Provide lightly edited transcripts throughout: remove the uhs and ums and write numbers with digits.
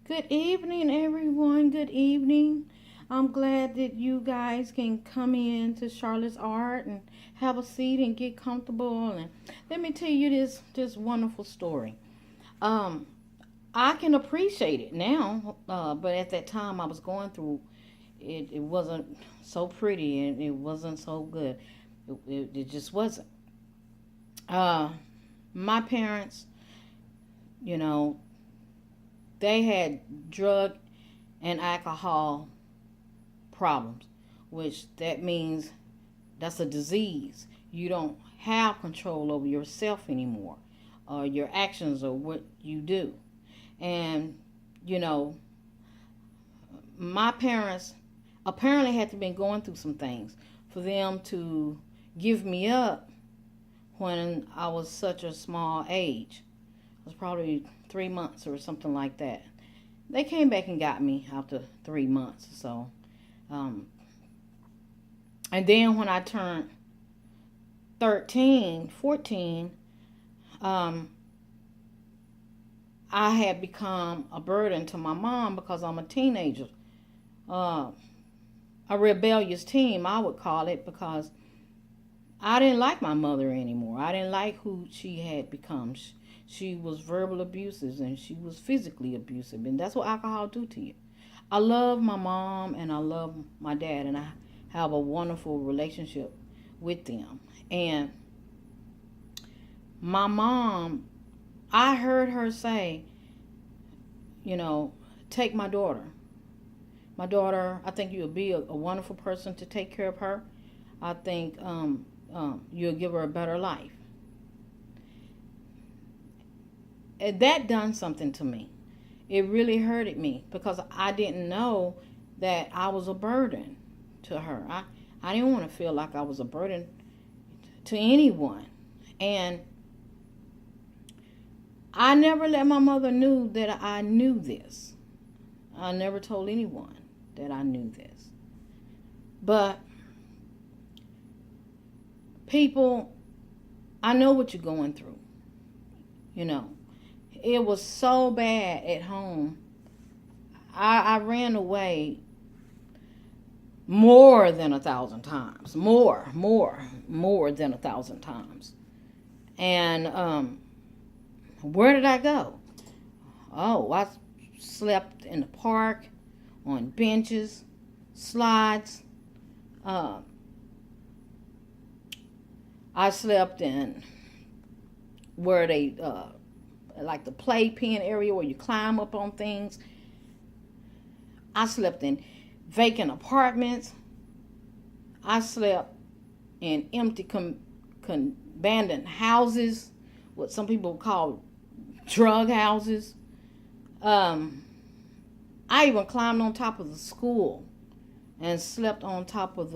Good evening, everyone. Good evening. I'm glad that you guys can come in to Charlotte's Art and have a seat and get comfortable. And let me tell you this wonderful story. Um, I can appreciate it now, but at that time I was going through it. It wasn't so pretty and it wasn't so good. It just wasn't. Uh, my parents, you know, they had drug and alcohol problems, which that means that's a disease. You don't have control over yourself anymore, or your actions, or what you do. And you know, my parents apparently had to been going through some things for them to give me up when I was such a small age. It was probably 3 months or something like that. They came back and got me after 3 months. So, um, and then when I turned 13, 14, um, I had become a burden to my mom because I'm a teenager. Uh, a rebellious teen, I would call it, because I didn't like my mother anymore. I didn't like who she had become. She was verbal abusive and she was physically abusive, and that's what alcohol do to you. I love my mom and I love my dad, and I have a wonderful relationship with them. And my mom, I heard her say, you know, take my daughter. My daughter, I think you'll be a wonderful person to take care of her. I think you'll give her a better life. And that done something to me. It really hurted me because I didn't know that I was a burden to her. I didn't want to feel like I was a burden to anyone. And I never let my mother knew that I knew this. I never told anyone that I knew this. But people, I know what you're going through. You know, it was so bad at home. I ran away more than 1,000 times. More than 1,000 times. And where did I go? Oh, I slept in the park, on benches, slides. Uh, I slept in where they, like the playpen area where you climb up on things. I slept in vacant apartments. I slept in empty, abandoned houses, what some people call drug houses. I even climbed on top of the school and slept on top of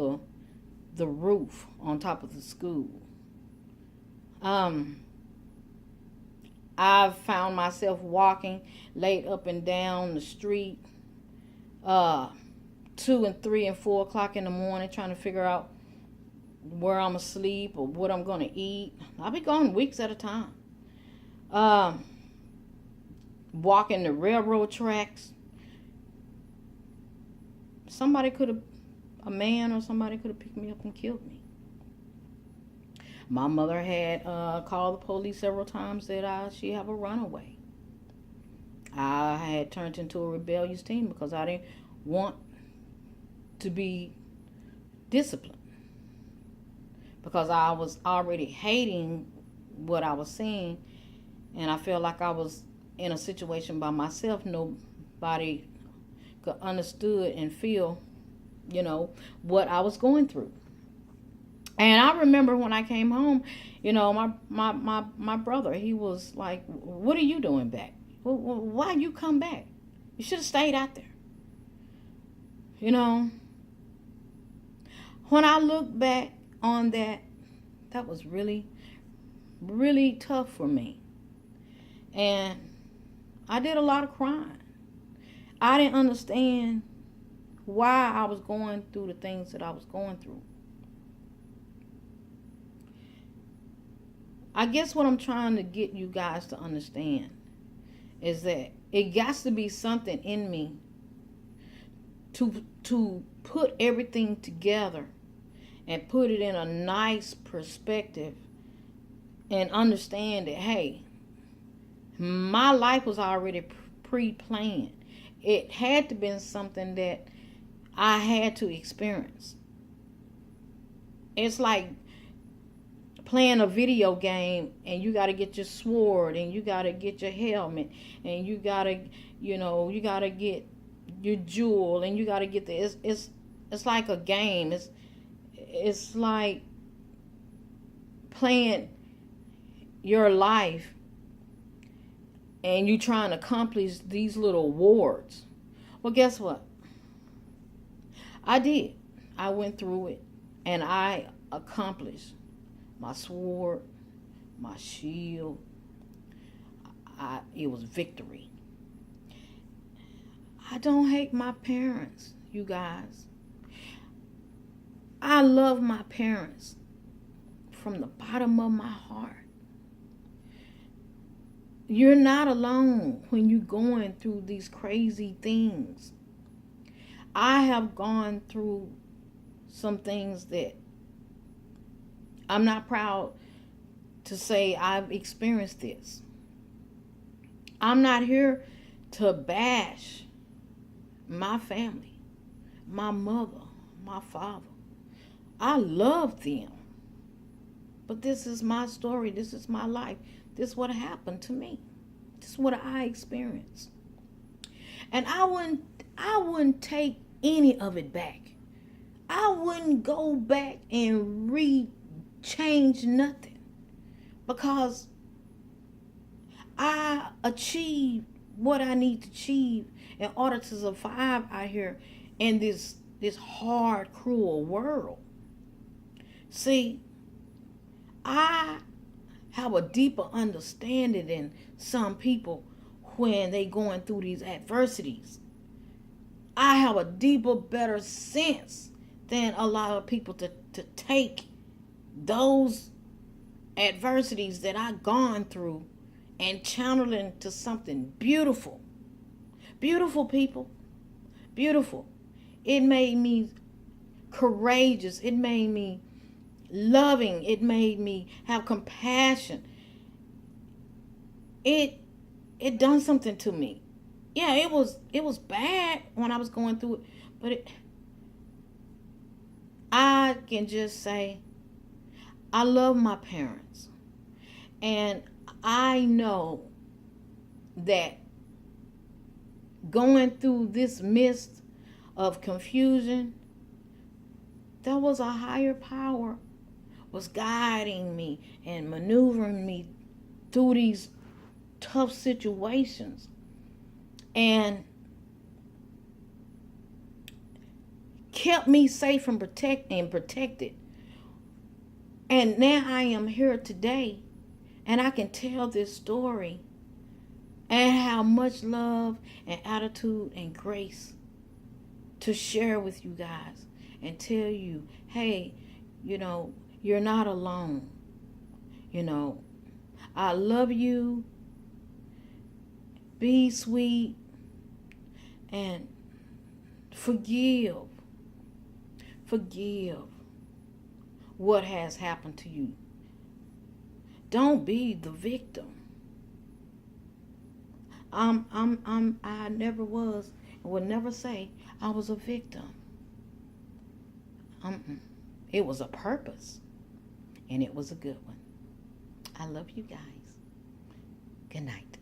the roof on top of the school. Um, I've found myself walking late up and down the street, uh, 2 and 3 and 4 o'clock in the morning, trying to figure out where I'm asleep or what I'm going to eat. I'll be gone weeks at a time. Um, Walking the railroad tracks. Somebody could have, a man or somebody could have picked me up and killed me. My mother had called the police several times that she have a runaway. I had turned into a rebellious teen because I didn't want to be disciplined, because I was already hating what I was seeing, and I felt like I was in a situation by myself. Nobody could understood and feel, what I was going through. And I remember when I came home, my brother, he was like, "What are you doing back? Why you come back? You should have stayed out there." You know, when I look back on that, that was really, really tough for me. And I did a lot of crying. I didn't understand why I was going through the things that I was going through. I guess what I'm trying to get you guys to understand is that it got to be something in me to put everything together and put it in a nice perspective and understand that, hey, my life was already pre-planned. It had to been something that I had to experience. It's like playing a video game and you got to get your sword and you got to get your helmet and you got to, you got to get your jewel and you got to get the it's like a game. It's like playing your life and you trying to accomplish these little awards. Well, guess what? I did. I went through it and I accomplished my sword, my shield. It was victory. I don't hate my parents, you guys. I love my parents from the bottom of my heart. You're not alone when you're going through these crazy things. I have gone through some things that I'm not proud to say I've experienced this. I'm not here to bash my family, my mother, my father. I love them. But this is my story. This is my life. This is what happened to me. This is what I experienced. And I wouldn't take any of it back. I wouldn't go back and change nothing, because I achieved what I need to achieve in order to survive out here in this hard, cruel world. See, I have a deeper understanding than some people when they going through these adversities. I have a deeper, better sense than a lot of people to take those adversities that I've gone through and channel into something beautiful. Beautiful, people. Beautiful. It made me courageous. It made me loving. It made me have compassion. It done something to me. Yeah, it was bad when I was going through it, but I can just say I love my parents, and I know that going through this mist of confusion, there was a higher power was guiding me and maneuvering me through these tough situations, and kept me safe and protected. And now I am here today, and I can tell this story and have much love and attitude and grace to share with you guys and tell you, hey, you're not alone. I love you. Be sweet and forgive. Forgive what has happened to you. Don't be the victim. I never was and will never say I was a victim. It was a purpose, and it was a good one. I love you guys. Good night.